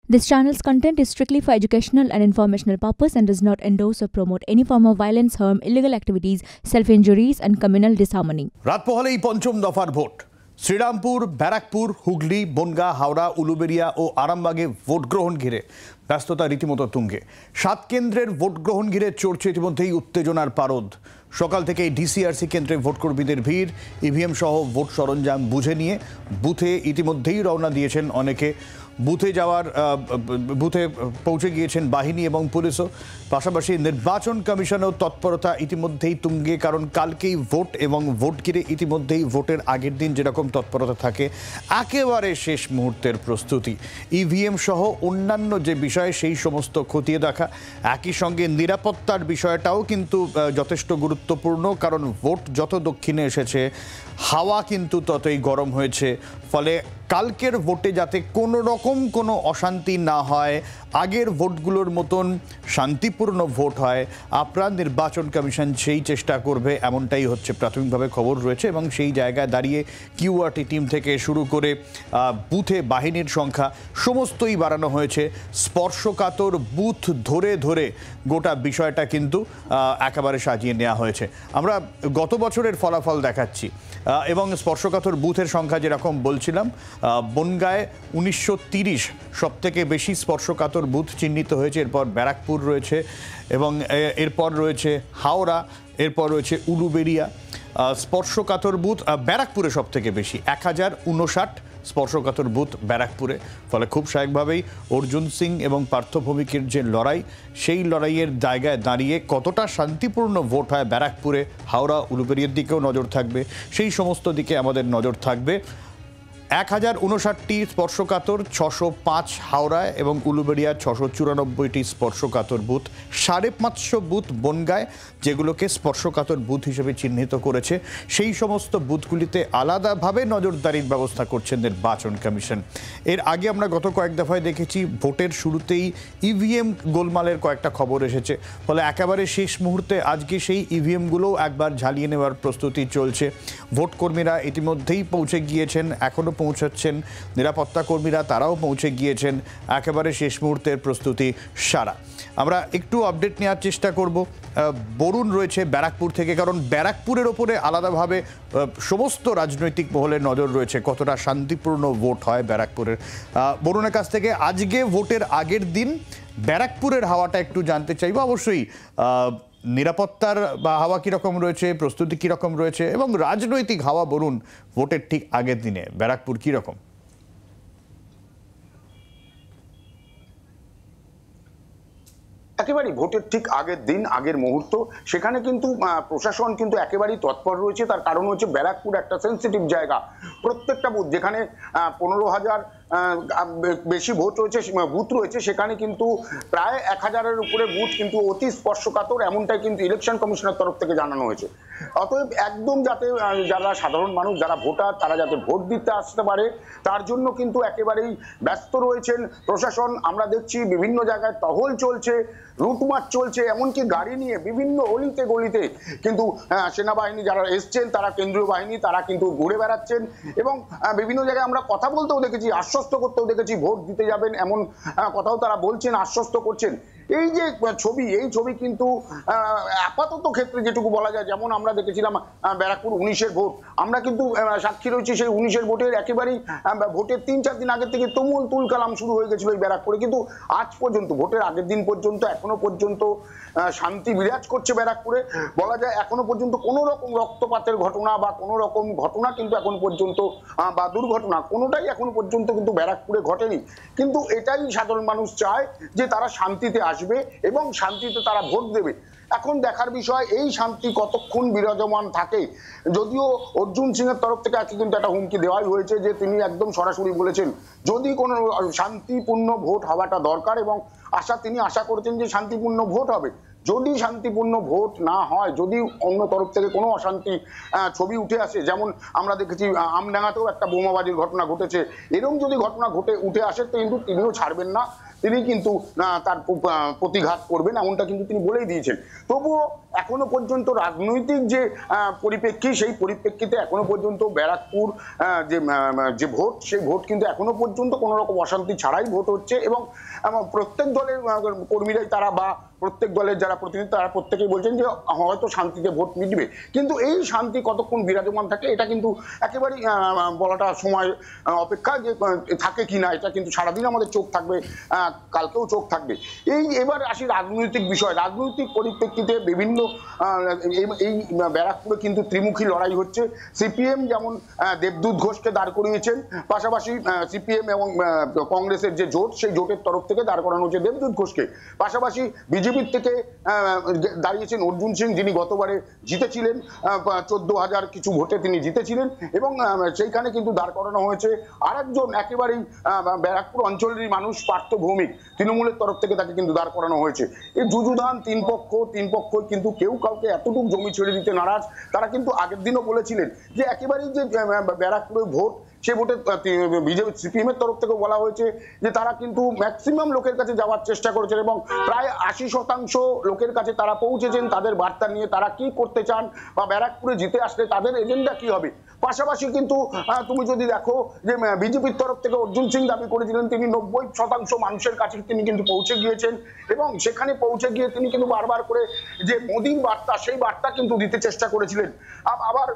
This channel's content is strictly for educational and informational purpose and does not endorse or promote any form of violence, harm, illegal activities, self-injuries and communal disharmony. রাত পোহালেই পঞ্চম দফার vote. Serampore, Barrackpore, Hooghly, Bongaon, Howrah, Uluberia ও আরামবাগে vote গ্রহণ ঘিরে ব্যস্ততা রীতিমতো তুঙ্গে। 7 কেন্দ্রের ভোট গ্রহণ ঘিরে চড়ছে ইতিমধ্যেই উত্তেজনার পারদ। সকাল থেকেই ডিসিআরসি কেন্দ্রে ভোটকর্মীদের ভিড়, ইভিএম সহ ভোট সরঞ্জাম বুঝে নিয়ে বুথে ইতিমধ্যেই রওনা দিয়েছেন অনেকে। বুথে পৌঁছে গিয়েছেন বাহিনী এবং পুলিশও। পাশাপাশি নির্বাচন কমিশনেও তৎপরতা ইতিমধ্যেই তুঙ্গে, কারণ কালকেই ভোট এবং ভোট ঘিরে ইতিমধ্যেই ভোটের আগের দিন যেরকম তৎপরতা থাকে, একেবারে শেষ মুহূর্তের প্রস্তুতি। ইভিএম সহ অন্যান্য যে বিষয় সেই সমস্ত খতিয়ে দেখা, একই সঙ্গে নিরাপত্তার বিষয়টাও কিন্তু যথেষ্ট গুরুত্বপূর্ণ, কারণ ভোট যত দক্ষিণে এসেছে হাওয়া কিন্তু ততই গরম হয়েছে। ফলে কালকের ভোটে যাতে কোনো রকম কোনো অশান্তি না হয়, আগের ভোটগুলোর মতন শান্তিপূর্ণ ভোট হয়, আপ্রাণ নির্বাচন কমিশন সেই চেষ্টা করবে, এমনটাই হচ্ছে প্রাথমিকভাবে খবর রয়েছে। এবং সেই জায়গায় দাঁড়িয়ে কিউআরটি টিম থেকে শুরু করে বুথে বাহিনীর সংখ্যা সমস্তই বাড়ানো হয়েছে। স্পর্শকাতর বুথ ধরে ধরে গোটা বিষয়টা কিন্তু একেবারে সাজিয়ে নেওয়া হয়েছে। আমরা গত বছরের ফলাফল দেখাচ্ছি এবং স্পর্শকাতর বুথের সংখ্যা যেরকম বলছিলাম, বনগাঁয় 1930 সবথেকে বেশি স্পর্শকাতর বুথ চিহ্নিত হয়েছে। এরপর ব্যারাকপুর রয়েছে এবং এরপর রয়েছে হাওড়া, এরপর রয়েছে উলুবেড়িয়া। স্পর্শকাতর বুথ ব্যারাকপুরে সবথেকে বেশি, 1059 স্পর্শকাতর বুথ ব্যারাকপুরে। ফলে খুব স্বাভাবিকভাবেই অর্জুন সিং এবং পার্থ ভৌমিকের যে লড়াই, সেই লড়াইয়ের জায়গায় দাঁড়িয়ে কতটা শান্তিপূর্ণ ভোট হয় ব্যারাকপুরে, হাওড়া, উলুবেড়িয়ার দিকেও নজর থাকবে। সেই সমস্ত দিকে আমাদের নজর থাকবে। 1059টি স্পর্শকাতর, 605 হাওড়ায় এবং উলুবেড়িয়া 694টি স্পর্শকাতর বুথ, 550 বুথ বনগাঁয় যেগুলোকে স্পর্শকাতর বুথ হিসেবে চিহ্নিত করেছে। সেই সমস্ত বুথগুলিতে আলাদাভাবে নজরদারির ব্যবস্থা করছেন নির্বাচন কমিশন। এর আগে আমরা গত কয়েক দফায় দেখেছি ভোটের শুরুতেই ইভিএম গোলমালের কয়েকটা খবর এসেছে। ফলে একেবারে শেষ মুহূর্তে আজকে সেই ইভিএমগুলোও একবার ঝালিয়ে নেওয়ার প্রস্তুতি চলছে। ভোটকর্মীরা ইতিমধ্যেই পৌঁছে গিয়েছেন, এখনও পৌঁছাচ্ছেন। নিরাপত্তা কর্মীরা তারাও পৌঁছে গিয়েছেন। একেবারে শেষ মুহূর্তের প্রস্তুতি সারা। আমরা একটু আপডেট নেওয়ার চেষ্টা করব। বরুণ রয়েছে ব্যারাকপুর থেকে, কারণ ব্যারাকপুরের ওপরে আলাদাভাবে সমস্ত রাজনৈতিক মহলের নজর রয়েছে কতটা শান্তিপূর্ণ ভোট হয় ব্যারাকপুরের। বরুণের কাছ থেকে আজকে ভোটের আগের দিন ব্যারাকপুরের হাওয়াটা একটু জানতে চাইব। অবশ্যই নিরাপত্তার বা হাওয়া কীরকম রয়েছে, প্রস্তুতি কীরকম রয়েছে এবং রাজনৈতিক হাওয়া বলুন ভোটের ঠিক আগের দিনে ব্যারাকপুর কীরকম? একেবারেই ভোটের ঠিক আগের দিন, আগের মুহূর্ত, সেখানে কিন্তু প্রশাসন কিন্তু একেবারেই তৎপর রয়েছে। তার কারণ হচ্ছে ব্যারাকপুর একটা সেন্সিটিভ জায়গা। প্রত্যেকটা বুথ যেখানে 15,000 বেশি বুথ রয়েছে, সেখানে কিন্তু প্রায় 1000-এর উপরে বুথ কিন্তু অতি স্পর্শকাতর, এমনটাই কিন্তু ইলেকশন কমিশনের তরফ থেকে জানানো হয়েছে। অতএব একদম যাতে যারা সাধারণ মানুষ, যারা ভোটার, তারা যাতে ভোট দিতে আসতে পারে, তার জন্য কিন্তু একেবারেই ব্যস্ত রয়েছেন প্রশাসন। আমরা দেখছি বিভিন্ন জায়গায় টহল চলছে, রুটমার্চ চলছে, এমনকি গাড়ি নিয়ে বিভিন্ন অলিতে গলিতে কিন্তু সেনাবাহিনী যারা এসছেন, তারা কেন্দ্রীয় বাহিনী, তারা কিন্তু ঘুরে বেড়াচ্ছেন এবং বিভিন্ন জায়গায় আমরা কথা বলতেও দেখেছি, আশ্বস্ত করতেও দেখেছি ভোট দিতে যাবেন, এমন কথাও তারা বলছেন, আশ্বস্ত করছেন। এই যে ছবি, এই ছবি কিন্তু আপাতত ক্ষেত্রে যেটুকু বলা যায়, যেমন আমরা দেখেছিলাম ব্যারাকপুর 19-এর ভোট, আমরা কিন্তু সাক্ষী রয়েছি সেই 19-এর ভোটের। একেবারেই ভোটের 3-4 দিন আগে থেকে তুমুল তুলকালাম শুরু হয়ে গেছিল এই ব্যারাকপুরে, কিন্তু আজ পর্যন্ত ভোটের আগের দিন পর্যন্ত এখনো পর্যন্ত শান্তি বিরাজ করছে ব্যারাকপুরে। বলা যায় এখনো পর্যন্ত কোনো রকম রক্তপাতের ঘটনা বা কোনো রকম ঘটনা কিন্তু এখন পর্যন্ত বা দুর্ঘটনা কোনোটাই এখনো পর্যন্ত কিন্তু ব্যারাকপুরে ঘটেনি। কিন্তু এটাই সাধারণ মানুষ চায় যে তারা শান্তিতে আসবে এবং শান্তিতে তারা ভোট দেবে। এখন দেখার বিষয় এই শান্তি কতক্ষণ বিরাজমান থাকে। যদিও অর্জুন সিং এর তরফ থেকে আজকে কিন্তু একটা হুমকি দেওয়াই হয়েছে, যে তিনি একদম সরাসরি বলেছেন যদি কোনো শান্তিপূর্ণ ভোট হওয়াটা দরকার, এবং তিনি আশা করেছেন যে শান্তিপূর্ণ ভোট হবে। যদি শান্তিপূর্ণ ভোট না হয়, যদি অন্য তরফ থেকে কোনো অশান্তি ছবি উঠে আসে, যেমন আমরা দেখেছি আমডাঙ্গাতেও একটা বোমাবাজির ঘটনা ঘটেছে, এরকম যদি ঘটনা উঠে আসে তো কিন্তু তিনিও ছাড়বেন না। তিনি কিন্তু তার প্রতিঘাত করবেন, এমনটা কিন্তু তিনি বলেই দিয়েছেন। তবুও এখনো পর্যন্ত রাজনৈতিক যে পরিপ্রেক্ষি, সেই পরিপ্রেক্ষিতে এখনো পর্যন্ত ব্যারাকপুর যে ভোট, সেই ভোট কিন্তু এখনো পর্যন্ত কোনো রকম অশান্তি ছাড়াই ভোট হচ্ছে এবং প্রত্যেক দলের কর্মীরাই তারা বা প্রত্যেক দলের যারা প্রতিনিধি তারা প্রত্যেকেই বলছেন যে হয়তো শান্তিতে ভোট মিটবে, কিন্তু এই শান্তি কতক্ষণ বিরাজমান থাকে এটা কিন্তু একেবারেই বলাটা সময় অপেক্ষা, যে থাকে কিনা এটা কিন্তু সারাদিন আমাদের চোখ থাকবে, কালকেও চোখ থাকবে। এবার আসি রাজনৈতিক বিষয়। রাজনৈতিক পরিপ্রেক্ষিতে বিভিন্ন এই ব্যারাকপুরে কিন্তু ত্রিমুখী লড়াই হচ্ছে। সিপিএম যেমন দেবদূত ঘোষকে দাঁড় করিয়েছেন, পাশাপাশি সিপিএম এবং কংগ্রেসের যে জোট, সেই জোটের তরফ থেকে দাঁড় করানো হচ্ছে দেবদূত ঘোষকে। পাশাপাশি বিজেপির থেকে দাঁড়িয়েছেন অর্জুন সিং, যিনি গতবারে জিতেছিলেন 14,000 কিছু ভোটে তিনি জিতেছিলেন, এবং সেইখানে কিন্তু দাঁড় করানো হয়েছে আরেকজন একেবারেই ব্যারাকপুর অঞ্চলেরই মানুষ, পার্থ ভৌমিক, তৃণমূলের তরফ থেকে তাকে কিন্তু দাঁড় করানো হয়েছে। এই যুযুধান তিন পক্ষ কিন্তু কেউ কাউকে এতটুকু জমি ছেড়ে দিতে নারাজ। তারা কিন্তু আগের দিনও বলেছিলেন যে একেবারেই যে ব্যারাকপুরের ভোট, সে ভোটে বিজেপি সিপিএম এর তরফ থেকে বলা হয়েছে যে তারা কিন্তু ম্যাক্সিমাম লোকের কাছে যাওয়ার চেষ্টা করেছেন এবং প্রায় 80% লোকের কাছে তারা পৌঁছেছেন তাদের বার্তা নিয়ে, তারা কি করতে চান বা ব্যারাকপুরে জিতে আসলে তাদের এজেন্ডা কি হবে। পাশাপাশি কিন্তু তুমি যদি দেখো যে বিজেপির তরফ থেকে অর্জুন সিং দাবি করেছিলেন তিনি 90% মানুষের কাছে তিনি কিন্তু পৌঁছে গিয়েছেন, এবং সেখানে পৌঁছে গিয়ে তিনি কিন্তু বারবার করে যে মোদির বার্তা, সেই বার্তা কিন্তু দিতে চেষ্টা করেছিলেন। আবার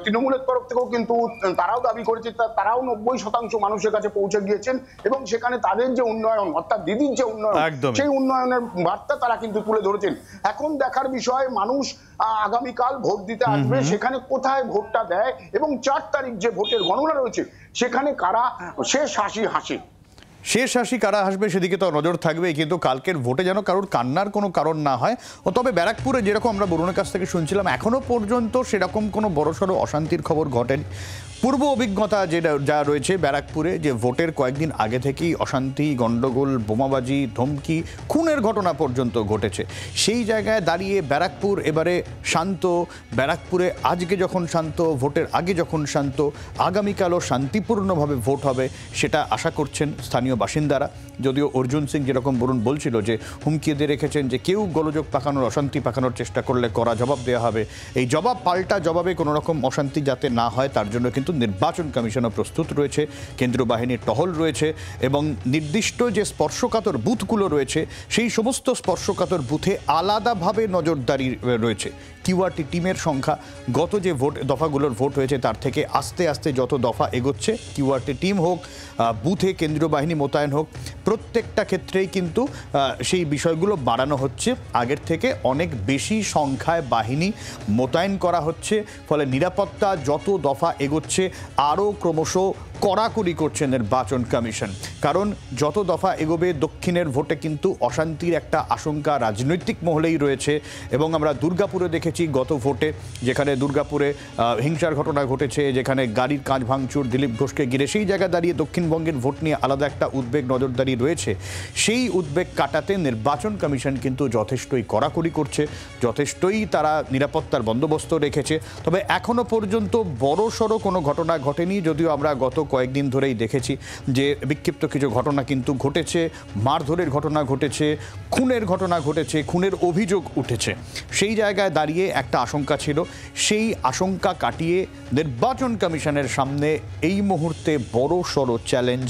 তৃণমূলের তরফ থেকেও কিন্তু তারাও দাবি করেছে তারাও 90% মানুষের কাছে পৌঁছে গিয়েছেন এবং সেখানে তাদের যে উন্নয়ন, অর্থাৎ দিদির যে উন্নয়ন, সেই উন্নয়নের বার্তা তারা কিন্তু তুলে ধরেছেন। এখন দেখার বিষয় মানুষ আগামীকাল ভোট দিতে আসবে, সেখানে কোথায় ভোটটা দেয় এবং 4 তারিখ যে ভোটের গণনা রয়েছে সেখানে কারা শেষ হাসি হাসে, শেষ হাসি কারা হাসবে সেদিকে তো নজর থাকবে, কিন্তু কালকের ভোটে যেন কারোর কান্নার কোনো কারণ না হয়। তবে ব্যারাকপুরে যেরকম আমরা বরুণের কাছ থেকে শুনছিলাম, এখনো পর্যন্ত সেরকম কোনো বড়সড় অশান্তির খবর ঘটেনি। পূর্ব অভিজ্ঞতা যা রয়েছে ব্যারাকপুরে, যে ভোটের কয়েকদিন আগে থেকেই অশান্তি, গণ্ডগোল, বোমাবাজি, ধমকি, খুনের ঘটনা পর্যন্ত ঘটেছে। সেই জায়গায় দাঁড়িয়ে ব্যারাকপুর এবারে শান্ত। ব্যারাকপুরে আজকে যখন শান্ত, ভোটের আগে যখন শান্ত, আগামীকালও শান্তিপূর্ণভাবে ভোট হবে সেটা আশা করছেন স্থানীয় বাসিন্দারা। যদিও অর্জুন সিং যেরকম বরুণ বলছিল যে হুমকি দিয়ে রেখেছেন যে কেউ গোলযোগ পাকানোর, অশান্তি পাকানোর চেষ্টা করলে কড়া জবাব দেওয়া হবে। এই জবাব পাল্টা জবাবে কোনো রকম অশান্তি যাতে না হয় তার জন্য কিন্তু নির্বাচন কমিশনও প্রস্তুত রয়েছে, কেন্দ্রীয় বাহিনীর টহল রয়েছে এবং নির্দিষ্ট যে স্পর্শকাতর বুথগুলো রয়েছে সেই সমস্ত স্পর্শকাতর বুথে আলাদাভাবে নজরদারি রয়েছে। কিউআরটি টিমের সংখ্যা গত যে দফাগুলোর ভোট হয়েছে তার থেকে আস্তে আস্তে যত দফা এগোচ্ছে, কিউআরটি টিম হোক, বুথে কেন্দ্রীয় বাহিনী মোতায়েন হোক, প্রত্যেকটা ক্ষেত্রেই কিন্তু সেই বিষয়গুলো বাড়ানো হচ্ছে। আগের থেকে অনেক বেশি সংখ্যায় বাহিনী মোতায়েন করা হচ্ছে, ফলে নিরাপত্তা যত দফা এগোচ্ছে আরও ক্রমশ কড়াকড়ি করছে নির্বাচন কমিশন। কারণ যত দফা এগোবে দক্ষিণের ভোটে কিন্তু অশান্তির একটা আশঙ্কা রাজনৈতিক মহলেই রয়েছে। এবং আমরা দুর্গাপুরে দেখেছি গত ভোটে, যেখানে দুর্গাপুরে হিংসার ঘটনা ঘটেছে, যেখানে গাড়ির কাঁচ ভাঙচুর দিলীপ ঘোষকে ঘিরে, সেই জায়গায় দাঁড়িয়ে দক্ষিণবঙ্গের ভোট নিয়ে আলাদা একটা উদ্বেগ নজরদারি রয়েছে। সেই উদ্বেগ কাটাতে নির্বাচন কমিশন কিন্তু যথেষ্টই কড়াকড়ি করছে, যথেষ্টই তারা নিরাপত্তার বন্দোবস্ত রেখেছে। তবে এখনো পর্যন্ত বড়সড় কোনো ঘটনা ঘটেনি, যদিও আমরা গত কয়েকদিন ধরেই দেখেছি যে বিক্ষিপ্ত কিছু ঘটনা কিন্তু ঘটেছে, মারধরের ঘটনা ঘটেছে, খুনের ঘটনা ঘটেছে, খুনের অভিযোগ উঠেছে। সেই জায়গায় দাঁড়িয়ে একটা আশঙ্কা ছিল, সেই আশঙ্কা কাটিয়ে নির্বাচন কমিশনের সামনে এই মুহূর্তে বড়সড় চ্যালেঞ্জ।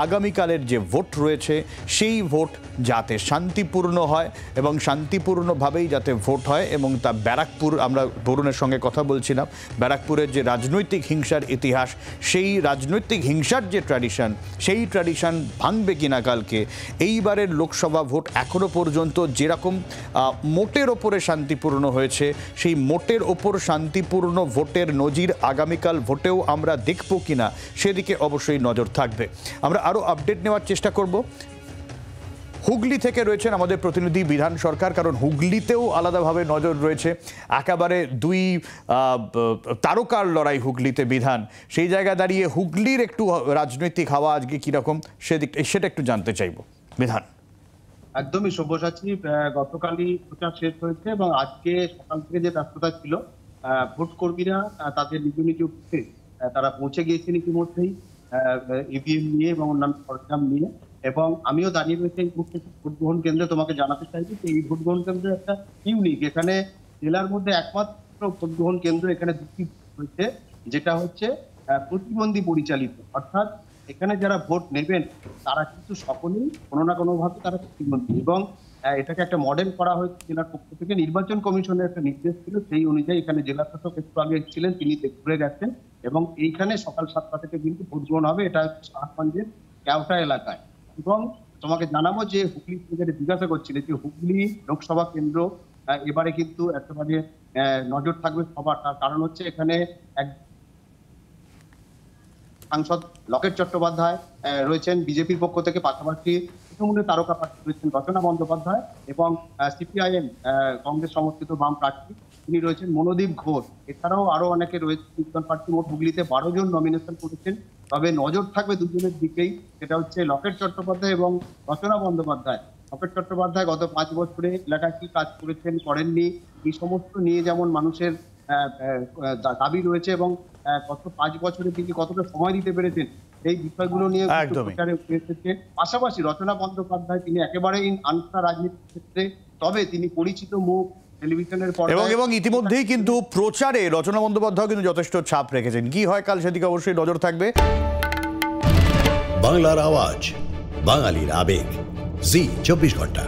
আগামীকালের যে ভোট রয়েছে সেই ভোট যাতে শান্তিপূর্ণ হয় এবং শান্তিপূর্ণভাবেই যাতে ভোট হয়, এবং তা ব্যারাকপুর, আমরা বরুণের সঙ্গে কথা বলছিলাম, ব্যারাকপুরের যে রাজনৈতিক হিংসার ইতিহাস, সেই রাজনৈতিক হিংসার যে ট্র্যাডিশন, সেই ট্র্যাডিশন ভাঙবে কিনা কালকে। এইবারের লোকসভা ভোট এখনো পর্যন্ত যেরকম মোটের ওপরে শান্তিপূর্ণ হয়েছে, সেই মোটের ওপর শান্তিপূর্ণ ভোটের নজির আগামীকাল ভোটেও আমরা দেখব কিনা সেদিকে অবশ্যই নজর থাকবে। আমরা আরও আপডেট নেওয়ার চেষ্টা করব। হুগলি থেকে রয়েছেন আমাদের প্রতিনিধি বিধান সরকার, কারণ হুগলিতেও আলাদাভাবে নজর রয়েছে। একেবারে দুই তারকার লড়াই হুগলিতে বিধান। সেই জায়গায় দাঁড়িয়ে হুগলির একটু রাজনৈতিক হাওয়া আজকে কীরকম সেটা একটু জানতে চাইব বিধান। একদমই সব্যসাচী, গতকালই প্রচার শেষ হয়েছে এবং আজকে সকাল থেকে যে ব্যস্ততা ছিল, ভোট কর্মীরা তাদের নিজ নিজ বুথে তারা পৌঁছে গিয়েছেন ইতিমধ্যেই ইভিএম নিয়ে এবং অন্যান্য সরঞ্জাম নিয়ে। এবং আমিও দাঁড়িয়ে রয়েছে এই ভোট গ্রহণ কেন্দ্রে। তোমাকে জানাতে চাইছি যে এই ভোট গ্রহণ কেন্দ্র একটা ইউনিক, এখানে জেলার মধ্যে একমাত্র ভোট গ্রহণ কেন্দ্র এখানে দুটি হয়েছে, যেটা হচ্ছে প্রতিবন্ধী পরিচালিত, অর্থাৎ এখানে যারা ভোট নেবেন তারা কিন্তু সকলেই কোনো না কোনো ভাবে তারা প্রতিবন্ধী, এবং এটাকে একটা মডেল করা হয়েছে জেলার পক্ষ থেকে। নির্বাচন কমিশনের একটা নির্দেশ ছিল, সেই অনুযায়ী এখানে জেলা শাসক একটু আগে ছিলেন, তিনি ঘুরে গেছেন এবং এইখানে সকাল 7টা থেকে কিন্তু ভোট গ্রহণ হবে। এটা সাহারগঞ্জের কেওটা এলাকায়। এবং তোমাকে জানাবো যে হুগলি থেকে জিজ্ঞাসা করছিলে যে হুগলি লোকসভা কেন্দ্র এবারে কিন্তু একেবারে নজর থাকবে সবার, তার কারণ হচ্ছে এখানে এক সাংসদ লকেট চট্টোপাধ্যায় রয়েছেন বিজেপির পক্ষ থেকে, পাশাপাশি তৃণমূলের তারকা প্রার্থী রয়েছেন রচনা বন্দ্যোপাধ্যায়, এবং সিপিআইএম কংগ্রেস সমর্থিত বাম প্রার্থী তিনি রয়েছেন মনোদীপ ঘোষ। এছাড়াও আরো অনেকে রয়েছে তিনজন প্রার্থী। মোট হুগলিতে 12 জন নমিনেশন করেছেন, তবে নজর থাকবে দুজনের দিকেই, সেটা হচ্ছে লকেট চট্টোপাধ্যায় এবং রচনা বন্দ্যোপাধ্যায়। লকেট চট্টোপাধ্যায় গত 5 বছরে এলাকায় কি কাজ করেছেন করেননি এই সমস্ত নিয়ে যেমন মানুষের দাবি রয়েছে, এবং গত 5 বছরে তিনি কতটা সময় দিতে পেরেছেন এই বিষয়গুলো নিয়ে প্রচারে এসেছে। পাশাপাশি রচনা বন্দ্যোপাধ্যায় তিনি একেবারেই আনসা রাজনীতির ক্ষেত্রে, তবে তিনি পরিচিত মুখ টেলিভিশনের পর্দায়, এবং ইতিমধ্যেই কিন্তু প্রচারে রচনা বন্দ্যোপাধ্যায় কিন্তু যথেষ্ট ছাপ রেখেছেন। কি হয় কাল সেদিকে অবশ্যই নজর থাকবে। বাংলার আওয়াজ, বাঙালির আবেগ, জি 24 ঘন্টা।